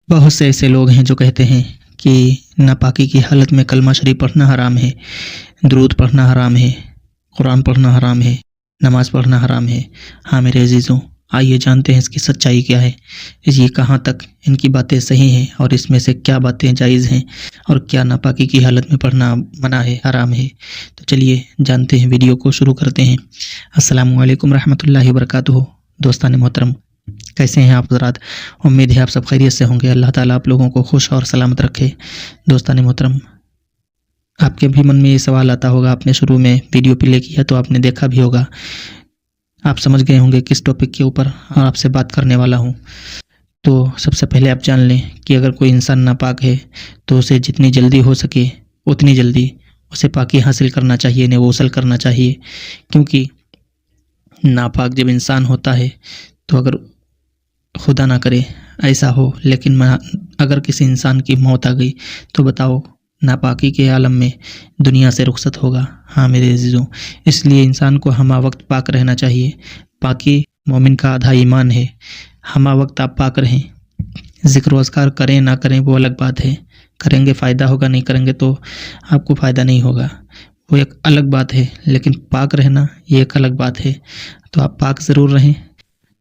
بہت سے ایسے لوگ ہیں جو کہتے ہیں کہ ناپاکی کی حالت میں کلمہ شریف پڑھنا حرام ہے، درود پڑھنا حرام ہے، قرآن پڑھنا حرام ہے، نماز پڑھنا حرام ہے۔ ہاں میرے عزیزوں، آئیے جانتے ہیں اس کی سچائی کیا ہے، یہ کہاں تک ان کی باتیں صحیح ہیں اور اس میں سے کیا باتیں جائز ہیں اور کیا ناپاکی کی حالت میں پڑھنا منع ہے، حرام ہے۔ تو چلیے جانتے ہیں، ویڈیو کو شروع کرتے ہیں۔ السلام علیکم رحمۃ اللہ وبرکاتہ۔ دوستان محترم، کیسے ہیں آپ حضرات؟ امید ہے آپ سب خیریت سے ہوں گے۔ اللہ تعالیٰ آپ لوگوں کو خوش اور سلامت رکھے۔ دوستان محترم، آپ کے بھی من میں یہ سوال آتا ہوگا، آپ نے شروع میں ویڈیو پلے کیا تو آپ نے دیکھا بھی ہوگا، آپ سمجھ گئے ہوں گے کس ٹاپک کے اوپر آپ سے بات کرنے والا ہوں۔ تو سب سے پہلے آپ جان لیں کہ اگر کوئی انسان ناپاک ہے تو اسے جتنی جلدی ہو سکے اتنی جلدی اسے پاکی حاصل کرنا چاہیے، انہیں غسل کرنا چاہیے، کیونکہ ناپاک جب انسان ہوتا ہے تو اگر خدا نہ کرے ایسا ہو، لیکن اگر کسی انسان کی موت آ گئی تو بتاؤ ناپاکی کے عالم میں دنیا سے رخصت ہوگا۔ ہاں میرے عزیزوں، اس لیے انسان کو ہمہ وقت پاک رہنا چاہیے۔ پاکی مومن کا آدھا ایمان ہے۔ ہمہ وقت آپ پاک رہیں، ذکر و اذکار کریں نہ کریں وہ الگ بات ہے، کریں گے فائدہ ہوگا، نہیں کریں گے تو آپ کو فائدہ نہیں ہوگا، وہ ایک الگ بات ہے، لیکن پاک رہنا یہ ایک الگ بات ہے۔ تو آپ پاک ضرور رہیں۔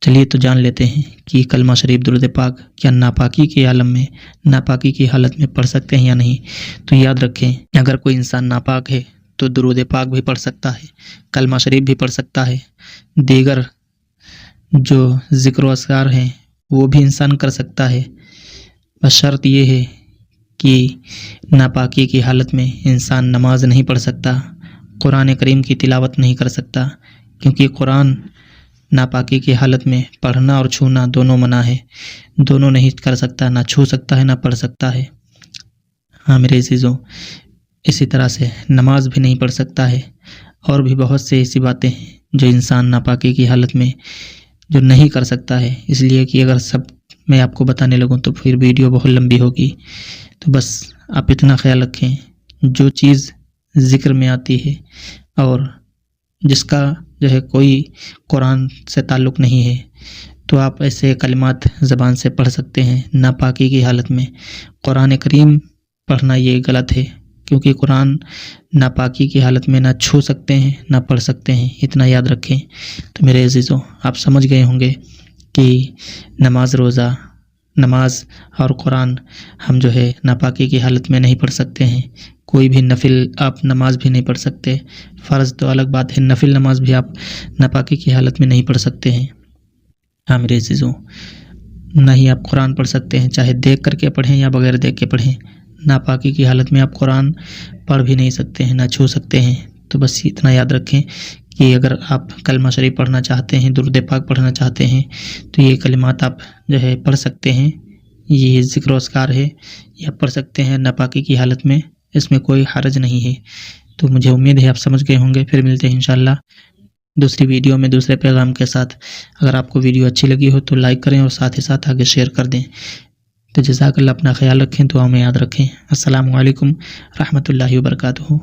چلیے تو جان لیتے ہیں کہ کلمہ شریف درود پاک کیا ناپاکی کے عالم میں، ناپاکی کی حالت میں پڑھ سکتے ہیں یا نہیں۔ تو یاد رکھیں، اگر کوئی انسان ناپاک ہے تو درود پاک بھی پڑھ سکتا ہے، کلمہ شریف بھی پڑھ سکتا ہے، دیگر جو ذکر و اذکار ہیں وہ بھی انسان کر سکتا ہے۔ بس شرط یہ ہے کہ ناپاکی کی حالت میں انسان نماز نہیں پڑھ سکتا، قرآن کریم کی تلاوت نہیں کر سکتا، کیونکہ قرآن ناپاکی کی حالت میں پڑھنا اور چھونا دونوں منع ہے، دونوں نہیں کر سکتا، نہ چھو سکتا ہے نہ پڑھ سکتا ہے۔ ہاں میرے عزیزوں، اسی طرح سے نماز بھی نہیں پڑھ سکتا ہے، اور بھی بہت سے ایسی باتیں ہیں جو انسان ناپاکی کی حالت میں جو نہیں کر سکتا ہے، اس لیے کہ اگر سب میں آپ کو بتانے لگوں تو پھر ویڈیو بہت لمبی ہوگی۔ تو بس آپ اتنا خیال رکھیں، جو چیز ذکر میں آتی ہے اور جس کا جو ہے کوئی قرآن سے تعلق نہیں ہے تو آپ ایسے کلمات زبان سے پڑھ سکتے ہیں۔ ناپاکی کی حالت میں قرآن کریم پڑھنا یہ غلط ہے، کیونکہ قرآن ناپاکی کی حالت میں نہ چھو سکتے ہیں نہ پڑھ سکتے ہیں، اتنا یاد رکھیں۔ تو میرے عزیزوں، آپ سمجھ گئے ہوں گے کہ نماز، روزہ، نماز اور قرآن ہم جو ہے ناپاکی کی حالت میں نہیں پڑھ سکتے ہیں۔ کوئی بھی نفل آپ نماز بھی نہیں پڑھ سکتے، فرض تو الگ بات ہے، نفل نماز بھی آپ ناپاکی کی حالت میں نہیں پڑھ سکتے ہیں۔ ہاں میرے عزیزوں، نہ ہی آپ قرآن پڑھ سکتے ہیں، چاہے دیکھ کر کے پڑھیں یا بغیر دیکھ کے پڑھیں۔ ناپاکی کی حالت میں آپ قرآن پڑھ بھی نہیں سکتے ہیں، نہ چھو سکتے ہیں۔ تو بس اتنا یاد رکھیں کہ اگر آپ کلمہ شریف پڑھنا چاہتے ہیں، درود پاک پڑھنا چاہتے ہیں تو یہ کلمات آپ جو ہے پڑھ سکتے ہیں، یہ ذکر و اذکار ہے، یہ آپ پڑھ سکتے ہیں ناپاکی کی حالت میں، اس میں کوئی حرج نہیں ہے۔ تو مجھے امید ہے آپ سمجھ گئے ہوں گے۔ پھر ملتے ہیں انشاءاللہ دوسری ویڈیو میں دوسرے پیغام کے ساتھ۔ اگر آپ کو ویڈیو اچھی لگی ہو تو لائک کریں اور ساتھ ہی ساتھ آگے شیئر کر دیں۔ تو جزاک اللہ، اپنا خیال رکھیں، دعاؤں میں یاد رکھیں۔ السلام علیکم رحمۃ اللہ وبرکاتہ۔